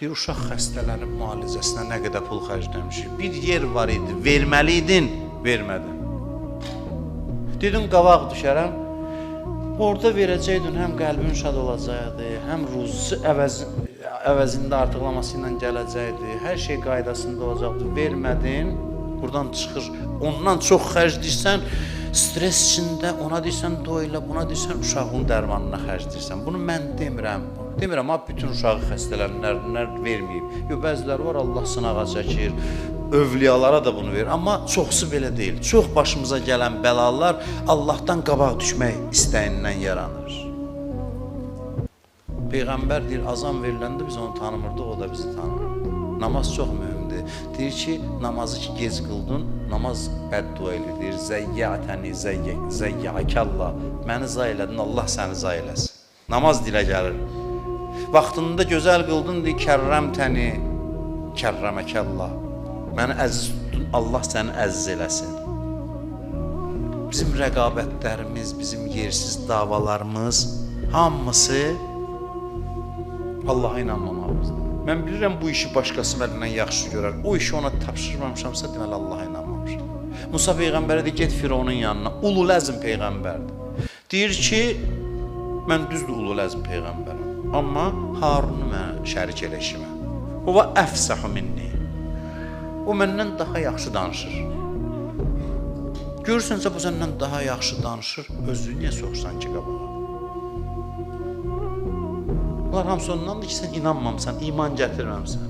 Deyir, uşaq xəstələrinin müalicəsinə nə qədər pul xərcləmişik. Bir yer var idi, verməliydin, vermədin. Dedim, qabaq düşərəm. Orada verəcəydin, həm qəlbin şad olacaqdı, həm ruzusu əvəzində artıqlaması ilə gələcəkdi, hər şey qaydasında olacaqdı. Vermədin, buradan çıxır. Ondan çox xərcləyirsən, stres içində, ona deyirsən, doyla, buna deyirsən, uşağın dərmanına xərcləyirsən. Bunu mən demirəm. Demirəm, bütün uşağı xəstələnənlər verməyib. Yox, bəziləri var, Allah sınağa çəkir, övliyalara da bunu verir. Amma çoxsu belə deyil. Çox başımıza gələn bəlalar Allahdan qabaq düşmək istəyindən yaranır. Peyğəmbər deyir, azan veriləndə biz onu tanımırdıq, o da bizi tanımırdı. Namaz çox mühümdür. Deyir ki, namazı ki, gec qıldın, namaz bəddua edir. Deyir, zəyyətəni, zəyyəkəllah. Məni zay elədin, Allah səni zay eləsin. Namaz dilə gəlir. Vaxtında gözəl qıldın, deyir, kərrəmtəni, kərrəməkəllah. Məni əziz tutdun, Allah səni əziz eləsin. Bizim rəqabətlərimiz, bizim yersiz davalarımız, hamısı Allaha inanmamağımızdır. Mən bilirəm, bu işi başqası məndən yaxşı görər. O işi ona tapşırmamışamsa, deməli Allaha inanmamışam. Musa Peyğəmbərə deyir, get Fironun yanına, Ulul Əzm Peyğəmbərdir. Deyir ki, mən düzdür Ulul Əzm Peyğəmbərəm. Amma Harunu mənə şərik elə işimə. O va əfsəhu minni. O məndən daha yaxşı danışır. Görürsənsə, bu səndən daha yaxşı danışır, özünü niyə soxsan ki, qabağa? Bunlar hamısı ondandır ki, sən inanmamısan, iman gətirməmsən.